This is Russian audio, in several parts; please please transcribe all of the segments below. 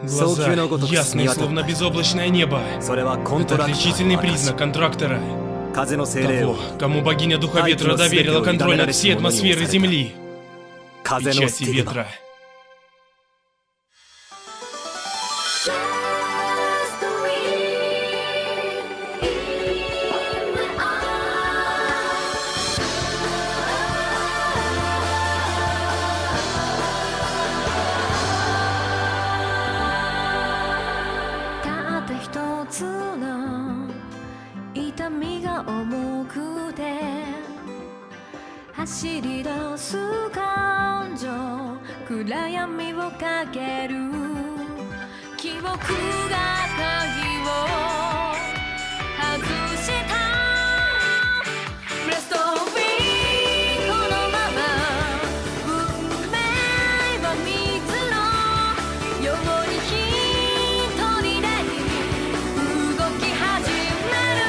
Глаза ясные, словно безоблачное небо. Это отличительный признак контрактора. Того, кому богиня Духа Ветра доверила контроль над всей атмосферой Земли. Печати ветра.走り出す感情暗闇をかける記憶が鍵を外したレストビーこのまま運命は水のように一人で動き始める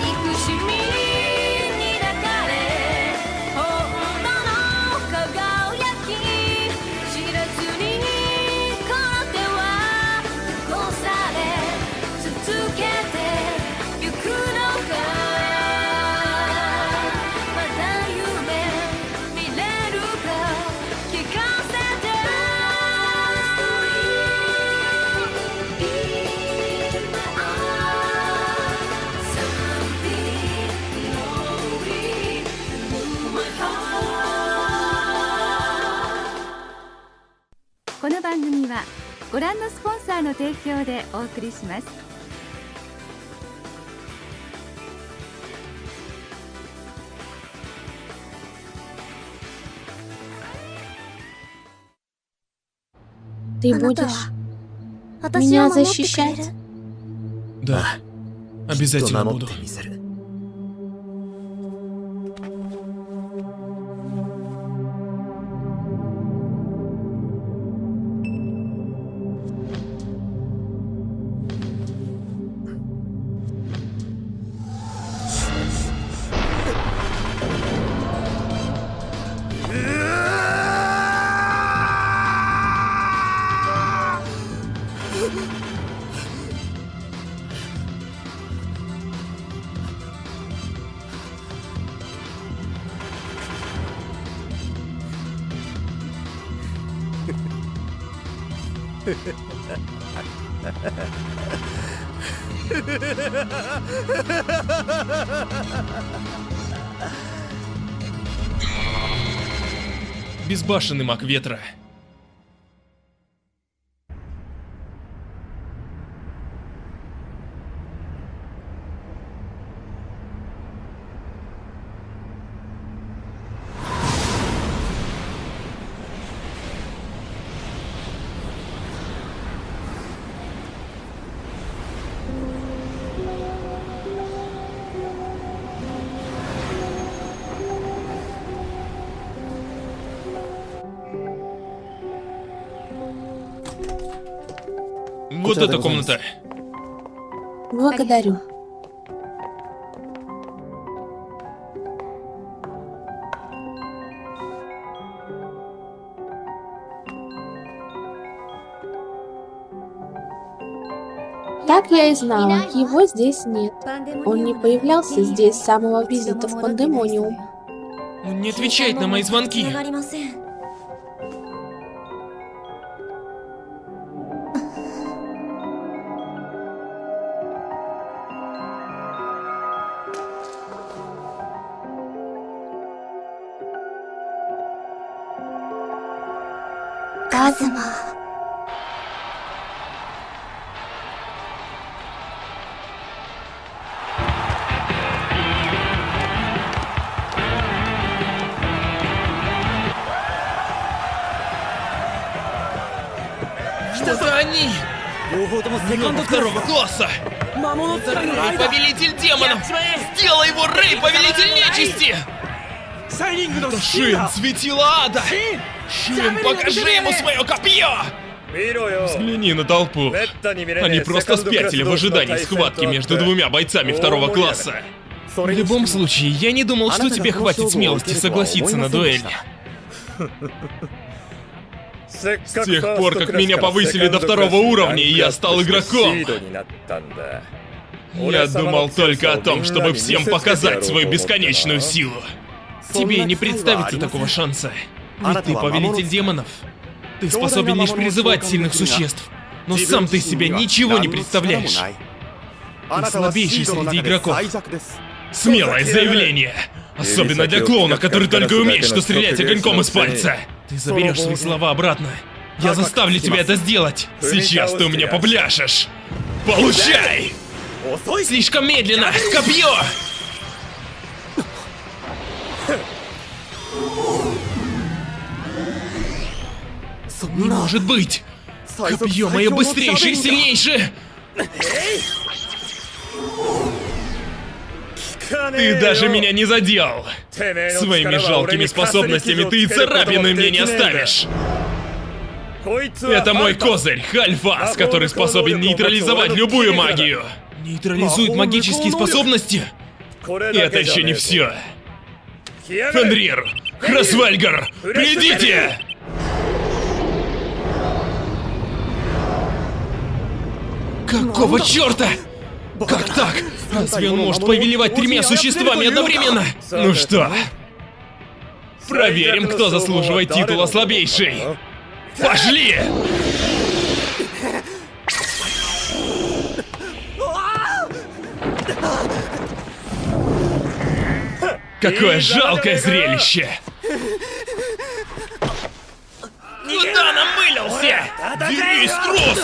憎しみこの番組はご覧のスポンサーの提供でお送りします。Ты будешь меня защищать? Да, обязательно буду. Безбашенный маг ветра. Вот эта комната. Благодарю. Так я и знала, его здесь нет. Он не появлялся здесь с самого визита в Пандемониум. Он не отвечает на мои звонки. Казума. Это они! Много второго класса! Это Рэй, повелитель демонов! Сделай его, Рэй, повелитель нечисти! Это Шин, светило ада! Шин, покажи ему свое копье! Взгляни на толпу. Они просто спятили в ожидании схватки между двумя бойцами второго класса. В любом случае, я не думал, что тебе хватит смелости согласиться на дуэль. С тех пор, как меня повысили до 2-го уровня, я стал игроком. Я думал только о том, чтобы всем показать свою бесконечную силу. Тебе не представится такого шанса. Ведь ты повелитель демонов. Ты способен лишь призывать сильных существ. Но сам ты себя ничего не представляешь. Ты слабейший среди игроков. Смелое заявление. Особенно для клоуна, который только умеет что стрелять огоньком из пальца. Ты заберешь свои слова обратно. Я заставлю тебя это сделать. Сейчас ты у меня попляшешь. Получай! Слишком медленно! Копье! Не может быть! Копье мое быстрейшее и сильнейшее! Ты даже меня не задел! Своими жалкими способностями ты и царапины мне не оставишь! Это мой козырь, Хальфас, который способен нейтрализовать любую магию! Нейтрализует магические способности? И это еще не все! Фенрир! Храсвальгар! Придите! Какого черта? Как так? Разве он может повелевать 3 существами одновременно? Ну что? Проверим, кто заслуживает титула слабейший. Пошли! Какое жалкое зрелище! Куда намылился? Дерись, трус!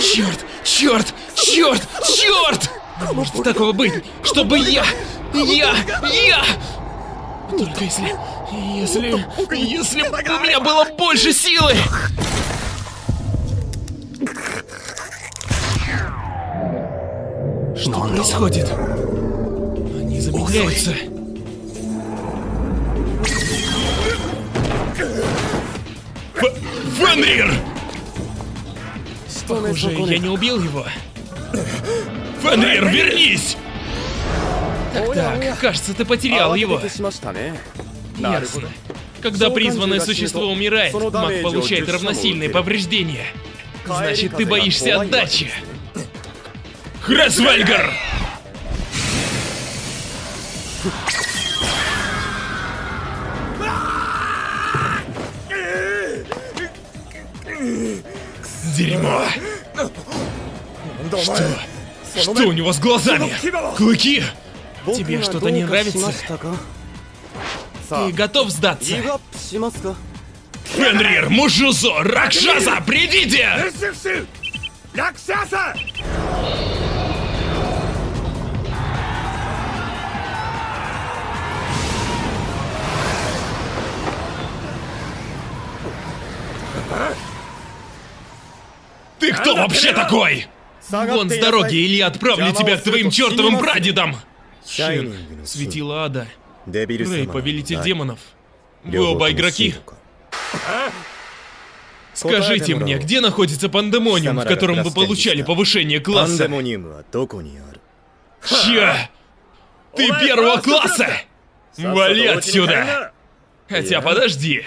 Черт! Черт! Черт! Черт! Не может такого быть, чтобы я... Только если бы у меня было больше силы! Что происходит? Они замедляются. Фенрир! Похоже, я не убил его. Фенрир, вернись! Так, кажется, ты потерял его. Ясно. Когда призванное существо умирает, маг получает равносильные повреждения. Значит, ты боишься отдачи. Храсвальгар! Дерьмо! Что у него с глазами? Клыки? Тебе что-то не нравится? Ты готов сдаться? Фенрир, Мушузо, Ракшаса, придите! Ты кто вообще такой? Вон с дороги, или я отправлю тебя к твоим чертовым прадедам! Шин, светило ада. Рэй, повелитель демонов. Вы оба игроки? Скажите мне, где находится пандемониум, в котором вы получали повышение класса? Чё? Ты 1-го класса? Вали отсюда! Хотя подожди.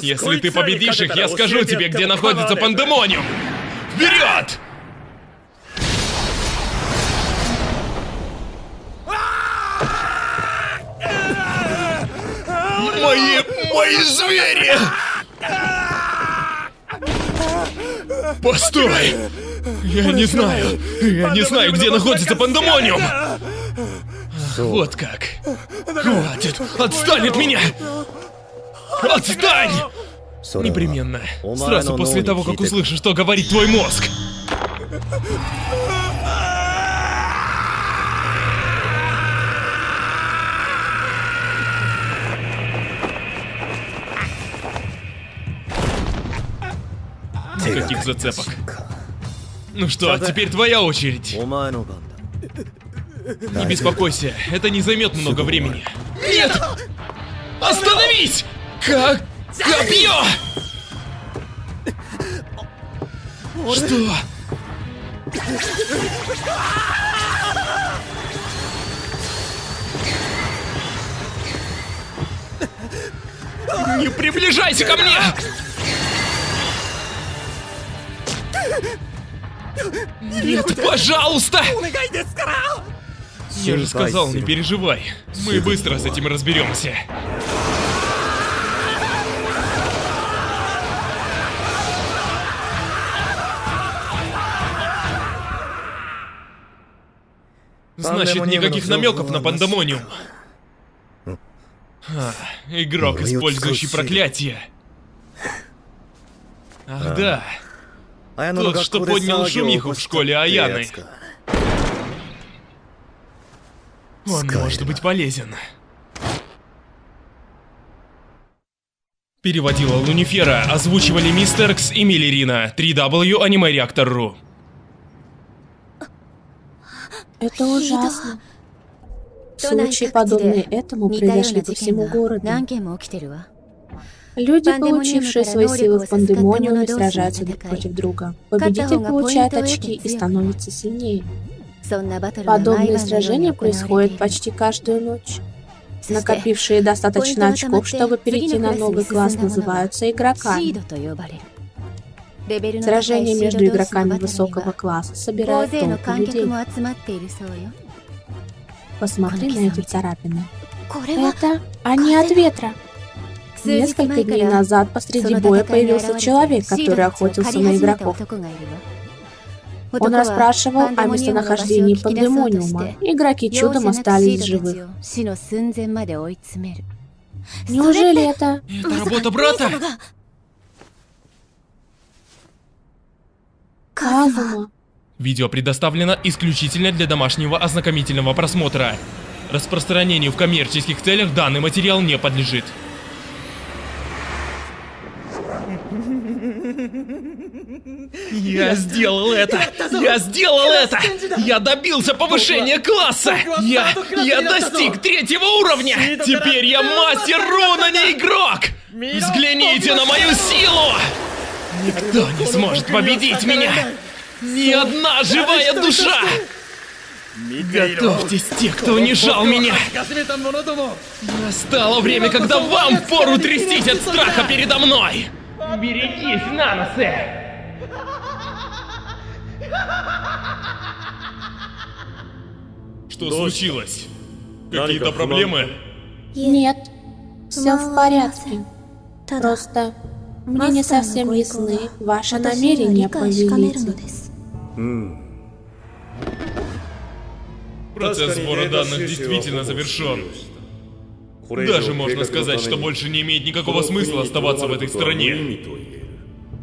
Если ты победишь их, я скажу тебе, где находится пандемониум! Вперед! Мои звери! Постой! Я не знаю, где находится пандемониум! Вот как. Хватит! Отстань от меня! Отстань! Непременно. Сразу после того, как услышишь, что говорит твой мозг. Никаких зацепок. Ну что, теперь твоя очередь. Не беспокойся, это не займет много времени. Нет! Остановись! Как? Копье! Что? Не приближайся ко мне! Нет, пожалуйста! Я же сказал, не переживай. Мы быстро с этим разберемся. Значит, никаких намеков на пандемониум. Игрок, использующий проклятие. Ах да. Тот, что поднял шумиху в школе Аяны. Он может быть полезен. Переводила Лунифера, озвучивали Мистер X и Миллерина. 3W Аниме-реактор.ру. Это ужасно. Случаи, подобные этому, произошли по всему городу. Люди, получившие свои силы в пандемониуме, сражаются друг против друга. Победитель получает очки и становится сильнее. Подобные сражения происходят почти каждую ночь. Накопившие достаточно очков, чтобы перейти на новый класс, называются игроками. Сражения между игроками высокого класса собирают толпы людей. Посмотри на эти царапины. Это они от ветра. Несколько дней назад посреди боя появился человек, который охотился на игроков. Он расспрашивал о местонахождении пандемониума. Игроки чудом остались живых. Неужели это... Это работа брата? Казума. Видео предоставлено исключительно для домашнего ознакомительного просмотра. Распространению в коммерческих целях данный материал не подлежит. Я сделал это! Я сделал это! Я добился повышения класса! Я достиг 3-го уровня! Теперь я мастер рун, а не игрок! Взгляните на мою силу! Никто не сможет победить меня! Ни одна живая душа! Готовьтесь, те, кто унижал меня! Настало время, когда вам впору трястись от страха передо мной! Берегись, наносы! Что случилось? Какие-то проблемы? Нет, все в порядке. Просто мне не совсем ясны ваши намерения, повелитель. Процесс сбора данных действительно завершен. Даже можно сказать, что больше не имеет никакого смысла оставаться в этой стране.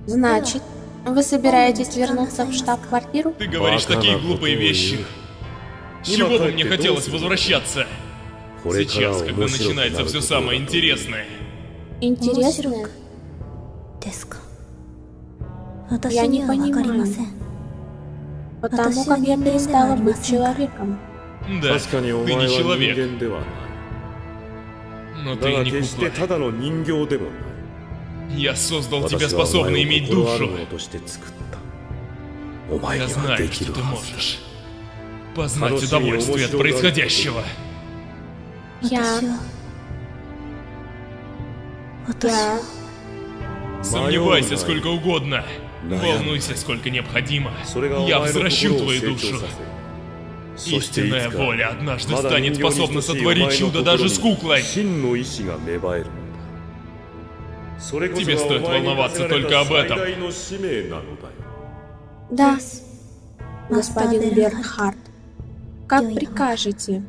Значит, вы собираетесь вернуться в штаб-квартиру? Ты говоришь такие глупые вещи. С чего бы мне хотелось возвращаться? Сейчас, когда начинается все самое интересное. Интересно? Я не понимаю. Потому как я перестала быть человеком. Да, ты не человек. Но ты не кукла. Я создал тебя, способный иметь душу. Я знаю, что ты можешь познать удовольствие от происходящего. Я... Сомневайся сколько угодно. Волнуйся сколько необходимо. Я возвращу твою душу. Истинная воля однажды станет способна сотворить чудо даже с куклой. Тебе стоит волноваться только об этом. Да, господин Бернхард. Как прикажете.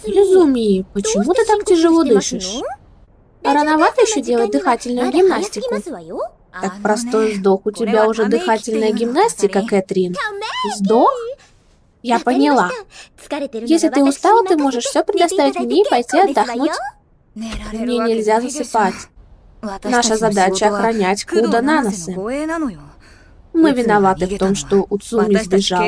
Юзуми, почему ты так тяжело дышишь? Рановато еще делать дыхательную гимнастику. Так простой вздох, у тебя уже дыхательная гимнастика, Кэтрин. Вздох? Я поняла. Если ты устала, ты можешь все предоставить мне и пойти отдохнуть. Мне нельзя засыпать. Наша задача охранять Куда Наносы. Мы виноваты в том, что Уцуми сбежал.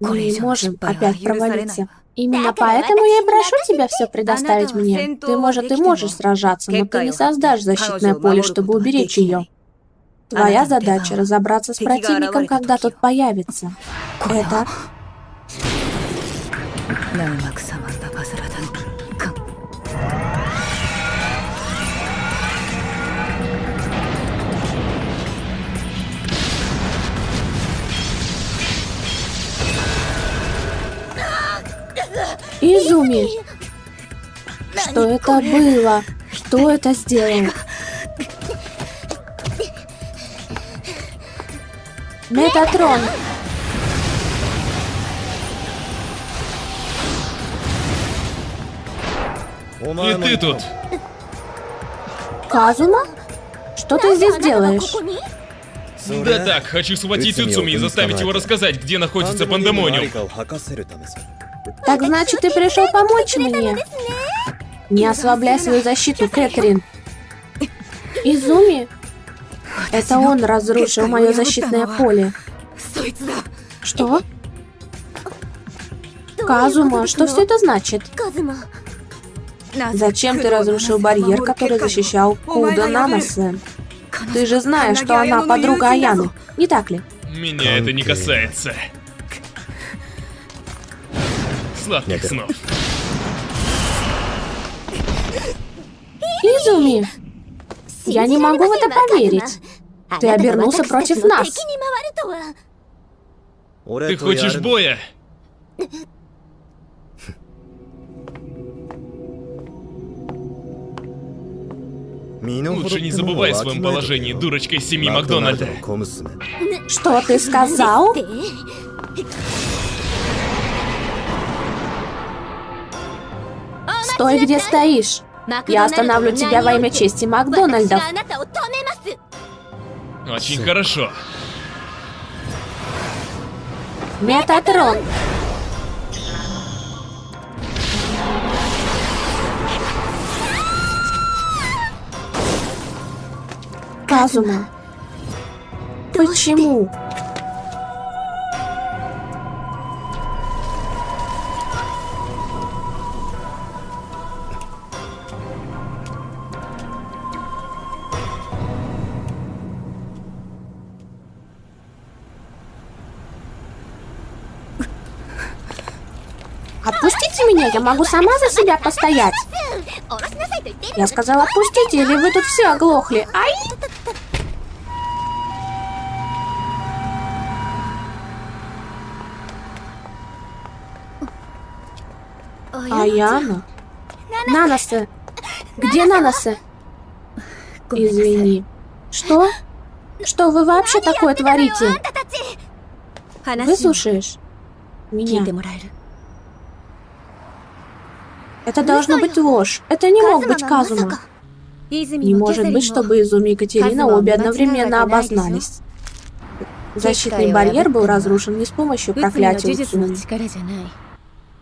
Мы не можем опять провалиться. Именно поэтому я и прошу тебя все предоставить мне. Ты, может, и можешь сражаться, но ты не создашь защитное поле, чтобы уберечь ее. Твоя задача — разобраться с противником, когда тот появится. Это... Изуми! Что это было? Кто это сделал? Метатрон! И ты тут. Казума? Что ты здесь делаешь? Да так, хочу схватить Уцуми и заставить его рассказать, где находится Пандемониум. Так значит, ты пришел помочь мне? Не ослабляй свою защиту, Кэтрин. Изуми? Это он разрушил мое защитное поле. Что? Казума, что все это значит? Зачем ты разрушил барьер, который защищал Куда Нанасе? Ты же знаешь, что она подруга Аяны, не так ли? Меня это не касается. Сладких снов. Изуми! Я не могу в это поверить. Ты обернулся против нас. Ты хочешь боя? Лучше не забывай о своем положении, дурочка из семьи Макдональда. Что ты сказал? Стой, где стоишь. Я остановлю тебя во имя чести Макдональдов. Очень хорошо. Метатрон. Казума. Почему? Отпустите меня, я могу сама за себя постоять. Я сказала, отпустите, или вы тут все оглохли. Ай! Аяна? Нанасе? Где Нанасе? Извини. Что? Что вы вообще такое творите? Выслушаешь меня? Это должно быть ложь. Это не мог быть Казума. Не может быть, чтобы Изуми и Катерина обе одновременно обознались. Защитный барьер был разрушен не с помощью проклятия Уцуми.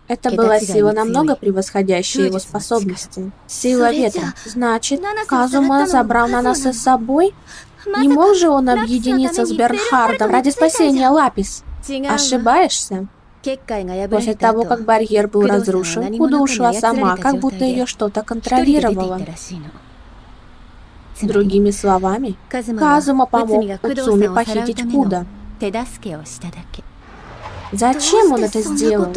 Это была сила, намного превосходящая его способности. Сила ветра. Значит, Казума забрал Нанасе с собой? Не мог же он объединиться с Бернхардом ради спасения Лапис? Ошибаешься. После того, как барьер был разрушен, Куда ушла сама, как будто ее что-то контролировало. Другими словами, Казума помог Уцуми похитить Куда. Зачем он это сделал?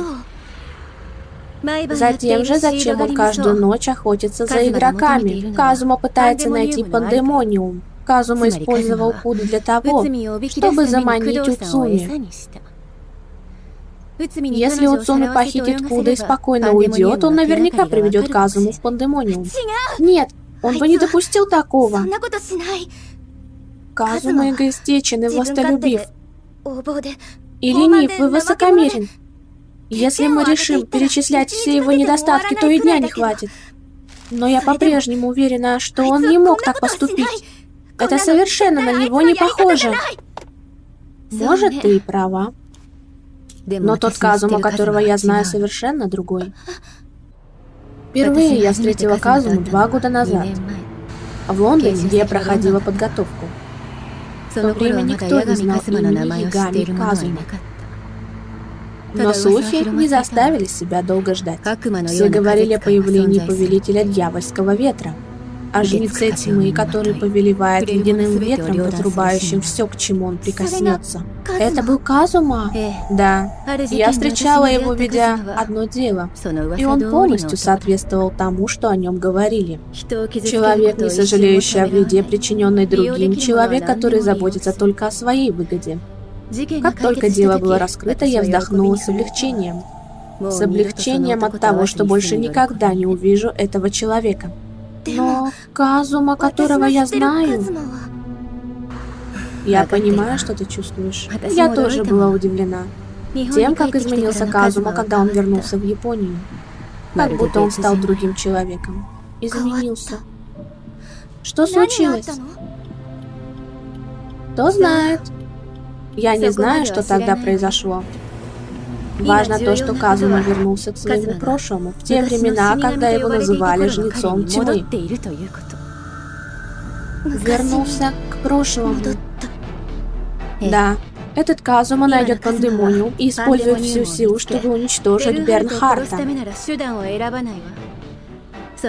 Затем же, зачем он каждую ночь охотится за игроками? Казума пытается найти Пандемониум. Казума использовал Куду для того, чтобы заманить Уцуми. Если Уцуми похитит Куда и спокойно уйдет, он наверняка приведет Казуму в Пандемониум. Нет, он бы не допустил такого. Казума эгоистичен и властолюбив. И ленив, и высокомерен. Если мы решим перечислять все его недостатки, то и дня не хватит. Но я по-прежнему уверена, что он не мог так поступить. Это совершенно на него не похоже. Может, ты и права. Но тот Казума, которого я знаю, совершенно другой. Впервые я встретила Казуму 2 года назад. В Лондоне, где я проходила подготовку. В то время никто не знал имени Ягами Казумы. Но слухи не заставили себя долго ждать. Все говорили о появлении повелителя дьявольского ветра, о жреце тьмы, который повелевает ледяным ветром, подрубающим все, к чему он прикоснется. Это был Казума? Да. Я встречала его, ведя одно дело, и он полностью соответствовал тому, что о нем говорили. Человек, не сожалеющий о вреде, причиненной другим, человек, который заботится только о своей выгоде. Как только дело было раскрыто, я вздохнула с облегчением. с облегчением от того, что больше никогда не увижу этого человека. Но Казума, которого я знаю... Я понимаю, что ты чувствуешь. Я тоже была удивлена тем, как изменился Казума, когда он вернулся в Японию. Как будто он стал другим человеком. Изменился. Что случилось? Кто знает? Я не знаю, что тогда произошло. Важно то, что Казума вернулся к своему прошлому, в те времена, когда его называли жнецом тьмы. Вернулся к прошлому. Да, этот Казума найдет Пандемониум и использует всю силу, чтобы уничтожить Бернхарта.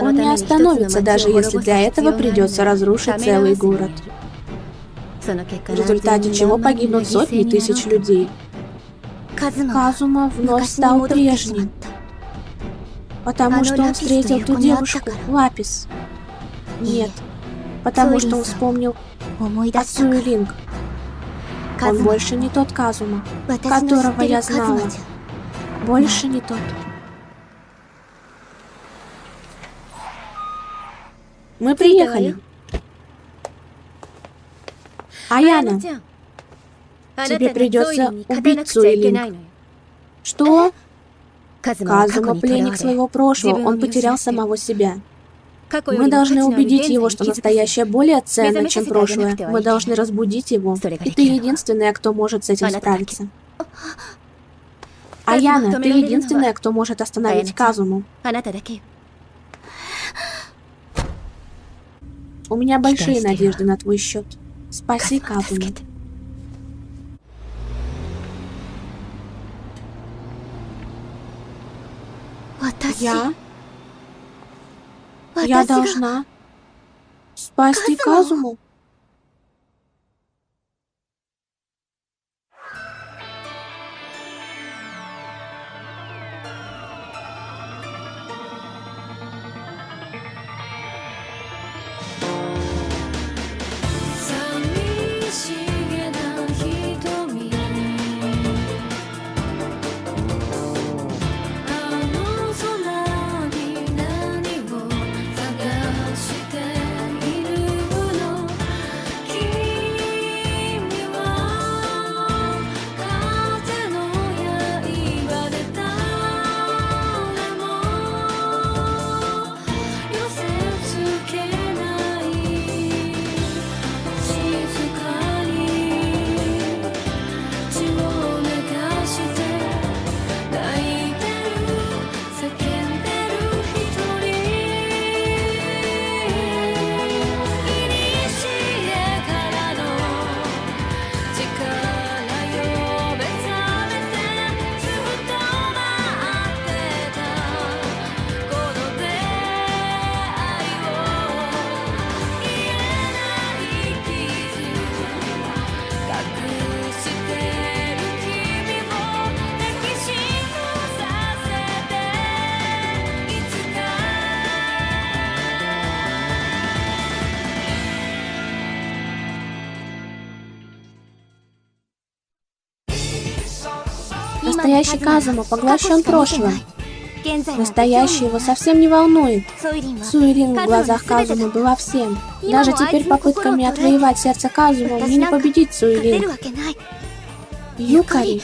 Он не остановится, даже если для этого придется разрушить целый город. В результате чего погибнут сотни тысяч людей. Казума вновь стал прежним. Потому что он встретил ту девушку, Лапис. Нет, потому что он вспомнил о Цуэлинг. Он больше не тот Казума, которого я знала. Больше не тот. Мы приехали. Аяна, тебе придется убить Цуэлинг. Что? Казума пленник своего прошлого, он потерял самого себя. Мы должны убедить его, что настоящее более ценно, чем прошлое. Мы должны разбудить его. И ты единственная, кто может с этим справиться. Аяна, ты единственная, кто может остановить Казуму. У меня большие надежды на твой счет. Спаси Казуму. Я должна спасти Казуму. Настоящий Казума поглощен прошлым. Настоящий его совсем не волнует. Цуэлинг в глазах Казумы была всем. Даже теперь попытками отвоевать сердце Казумы мне не победить Цуэлинг. Юкари?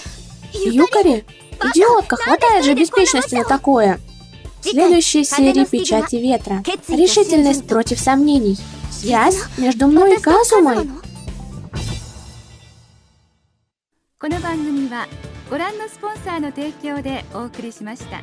Юкари? Идиотка, хватает же беспечности на такое. В следующей серии «Печати ветра». Решительность против сомнений. Связь между мной и Казумой. この番組はご覧のスポンサーの提供でお送りしました。